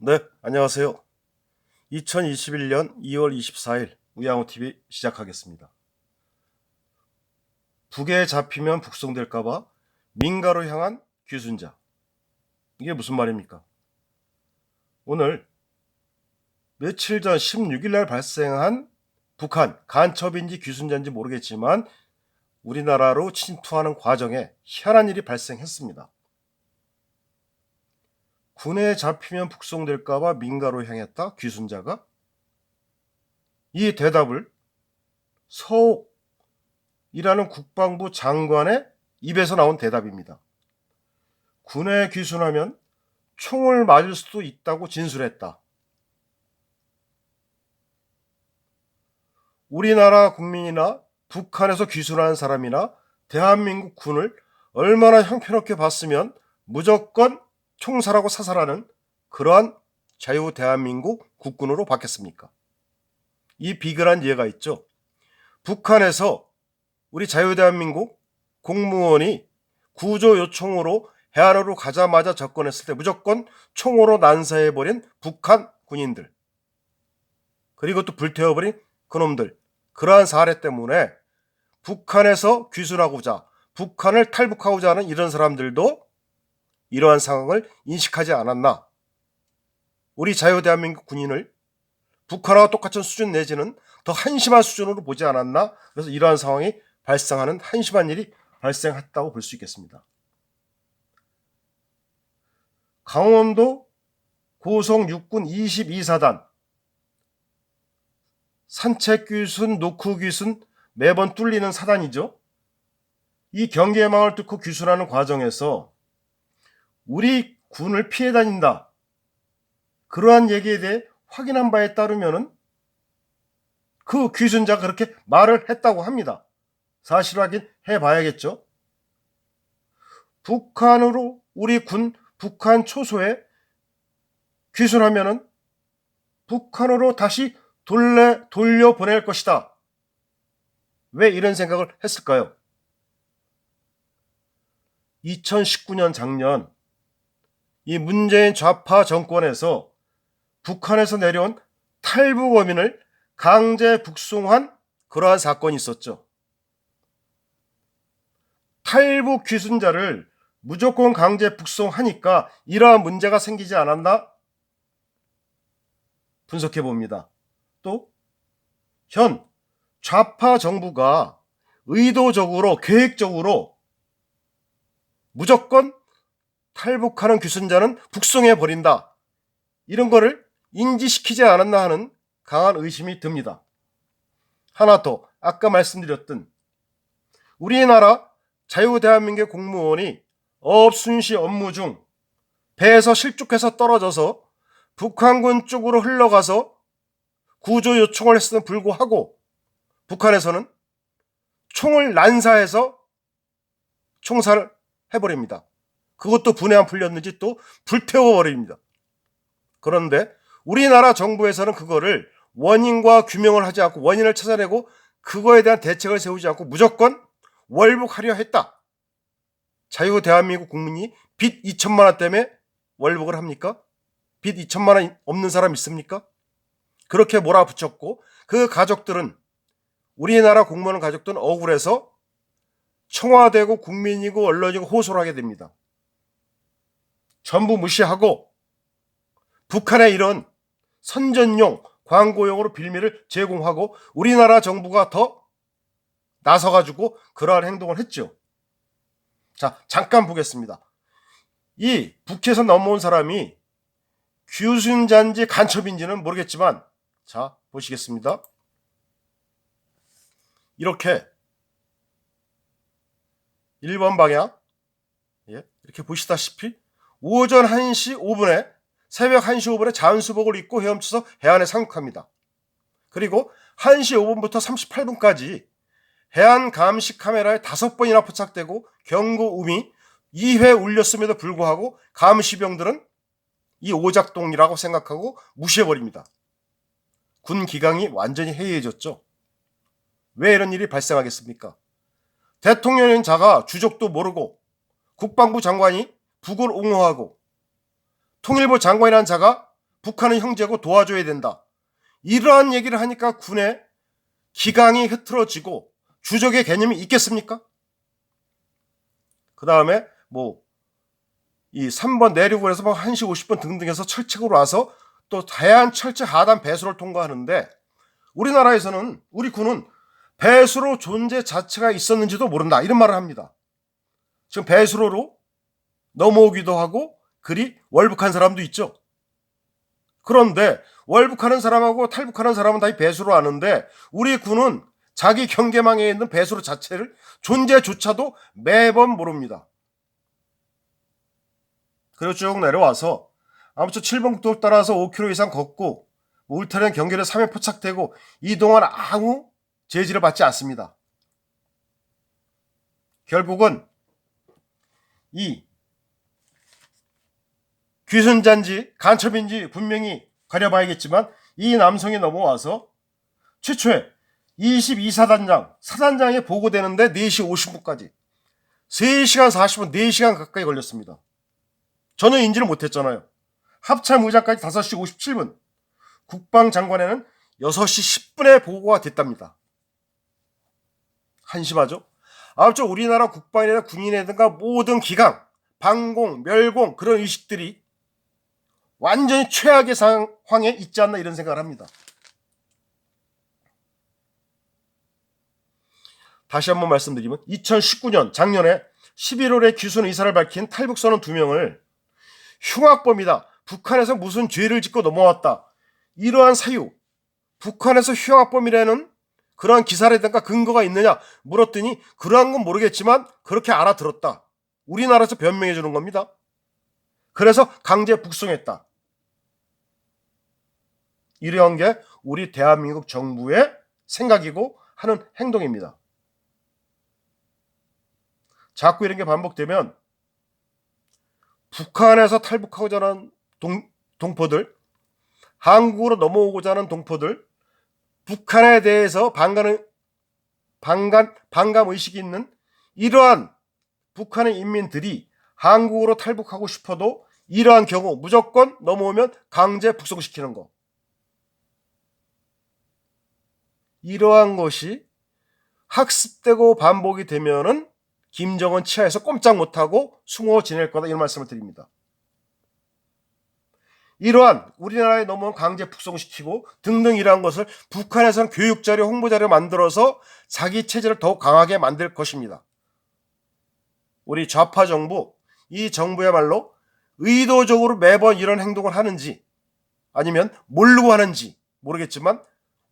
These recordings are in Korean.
네, 안녕하세요. 2021년 2월 24일 우양호TV 시작하겠습니다. 북에 잡히면 북송될까봐 민가로 향한 귀순자. 이게 무슨 말입니까? 오늘 며칠 전 16일 날 발생한 북한 간첩인지 귀순자인지 모르겠지만 우리나라로 침투하는 과정에 희한한 일이 발생했습니다. 군에 잡히면 북송될까봐 민가로 향했다 귀순자가? 이 대답을 서옥이라는 국방부 장관의 입에서 나온 대답입니다. 군에 귀순하면 총을 맞을 수도 있다고 진술했다. 우리나라 국민이나 북한에서 귀순한 사람이나 대한민국 군을 얼마나 형편없게 봤으면 무조건 총살하고 사살하는 그러한 자유 대한민국 국군으로 바뀌었습니까? 이 비근한 예가 있죠. 북한에서 우리 자유 대한민국 공무원이 구조 요청으로 해안으로 가자마자 접근했을 때 무조건 총으로 난사해버린 북한 군인들, 그리고 또 불태워버린 그놈들, 그러한 사례 때문에 북한에서 귀순하고자, 북한을 탈북하고자 하는 이런 사람들도 이러한 상황을 인식하지 않았나. 우리 자유 대한민국 군인을 북한과 똑같은 수준 내지는 더 한심한 수준으로 보지 않았나. 그래서 이러한 상황이 발생하는 한심한 일이 발생했다고 볼 수 있겠습니다. 강원도 고성 육군 22사단 산책 귀순, 노크 귀순 매번 뚫리는 사단이죠. 이 경계망을 뚫고 귀순하는 과정에서 우리 군을 피해 다닌다, 그러한 얘기에 대해 확인한 바에 따르면은 그 귀순자가 그렇게 말을 했다고 합니다. 사실 확인해 봐야겠죠. 북한으로 우리 군 북한 초소에 귀순하면은 북한으로 다시 돌려보낼 것이다. 왜 이런 생각을 했을까요? 2019년 작년 이 문재인 좌파 정권에서 북한에서 내려온 탈북어민을 강제 북송한 그러한 사건이 있었죠. 탈북 귀순자를 무조건 강제 북송하니까 이러한 문제가 생기지 않았나 분석해 봅니다. 또 현 좌파 정부가 의도적으로 계획적으로 무조건 탈북하는 귀순자는 북송해 버린다, 이런 거를 인지시키지 않았나 하는 강한 의심이 듭니다. 하나 더, 아까 말씀드렸던 우리나라 자유대한민국 공무원이 어업순시 업무 중 배에서 실족해서 떨어져서 북한군 쪽으로 흘러가서 구조 요청을 했음에도 불구하고 북한에서는 총을 난사해서 총살을 해버립니다. 그것도 분해 안 풀렸는지 또 불태워버립니다. 그런데 우리나라 정부에서는 그거를 원인과 규명을 하지 않고, 원인을 찾아내고 그거에 대한 대책을 세우지 않고 무조건 월북하려 했다. 자유 대한민국 국민이 빚 2천만 원 때문에 월북을 합니까? 빚 2천만 원 없는 사람 있습니까? 그렇게 몰아붙였고 그 가족들은, 우리나라 공무원 가족들은 억울해서 청와대고 국민이고 언론이고 호소를 하게 됩니다. 전부 무시하고 북한의 이런 선전용 광고용으로 빌미를 제공하고 우리나라 정부가 더 나서가지고 그러한 행동을 했죠. 자, 잠깐 보겠습니다. 이 북해에서 넘어온 사람이 귀순자인지 간첩인지는 모르겠지만, 자, 보시겠습니다. 이렇게 1번 방향, 이렇게 보시다시피 오전 1시 5분에 새벽 1시 5분에 자연수복을 입고 헤엄쳐서 해안에 상륙합니다. 그리고 1시 5분부터 38분까지 해안 감시 카메라에 5번이나 포착되고 경고음이 2회 울렸음에도 불구하고 감시병들은 이 오작동이라고 생각하고 무시해버립니다. 군 기강이 완전히 해이해졌죠. 왜 이런 일이 발생하겠습니까? 대통령인 자가 주적도 모르고 국방부 장관이 북을 옹호하고 통일부 장관이라는 자가 북한은 형제고 도와줘야 된다. 이러한 얘기를 하니까 군의 기강이 흐트러지고 주적의 개념이 있겠습니까? 그 다음에 이 3번 내륙을 해서 1시 50분 등등해서 철책으로 와서 또 다양한 철책 하단 배수를 통과하는데 우리나라에서는 우리 군은 배수로 존재 자체가 있었는지도 모른다 이런 말을 합니다. 지금 배수로로 넘어오기도 하고 그리 월북한 사람도 있죠. 그런데 월북하는 사람하고 탈북하는 사람은 다 배수로 아는데 우리 군은 자기 경계망에 있는 배수로 자체를 존재조차도 매번 모릅니다. 그리고 쭉 내려와서 아무튼 7번 국도를 따라서 5km 이상 걷고 울타리는 경계를 3회 포착되고 이동안 아무 제지를 받지 않습니다. 결국은 이 귀순자인지 간첩인지 분명히 가려봐야겠지만 이 남성이 넘어와서 최초에 22사단장, 사단장에 보고되는데 4시 50분까지 3시간 40분, 4시간 가까이 걸렸습니다. 전혀 인지를 못했잖아요. 합참 의장까지 5시 57분, 국방장관에는 6시 10분에 보고가 됐답니다. 한심하죠? 아무쪼 우리나라 국방이나 군인이라든가 모든 기강, 방공, 멸공 그런 의식들이 완전히 최악의 상황에 있지 않나 이런 생각을 합니다. 다시 한번 말씀드리면 2019년 작년에 11월에 귀순 의사를 밝힌 탈북선원 2명을 흉악범이다. 북한에서 무슨 죄를 짓고 넘어왔다. 이러한 사유, 북한에서 흉악범이라는 그러한 기사라든가 근거가 있느냐 물었더니 그러한 건 모르겠지만 그렇게 알아들었다. 우리나라에서 변명해 주는 겁니다. 그래서 강제 북송했다. 이러한 게 우리 대한민국 정부의 생각이고 하는 행동입니다. 자꾸 이런 게 반복되면 북한에서 탈북하고자 하는 동포들, 한국으로 넘어오고자 하는 동포들, 북한에 대해서 반감 의식이 있는 이러한 북한의 인민들이 한국으로 탈북하고 싶어도 이러한 경우 무조건 넘어오면 강제 북송시키는 거. 이러한 것이 학습되고 반복이 되면은 김정은 치하에서 꼼짝 못하고 숨어 지낼 거다 이런 말씀을 드립니다. 이러한 우리나라에 넘어온 강제 북송시키고 등등 이러한 것을 북한에서는 교육자료, 홍보자료 만들어서 자기 체제를 더욱 강하게 만들 것입니다. 우리 좌파 정부, 이 정부야말로 의도적으로 매번 이런 행동을 하는지 아니면 모르고 하는지 모르겠지만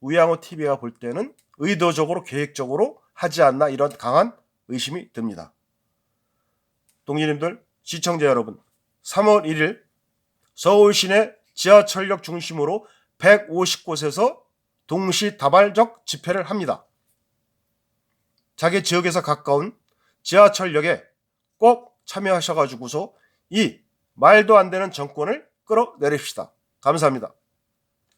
우양호 TV가 볼 때는 의도적으로 계획적으로 하지 않나 이런 강한 의심이 듭니다. 동지님들, 시청자 여러분, 3월 1일 서울 시내 지하철역 중심으로 150곳에서 동시다발적 집회를 합니다. 자기 지역에서 가까운 지하철역에 꼭 참여하셔가지고서 이 말도 안 되는 정권을 끌어내립시다. 감사합니다.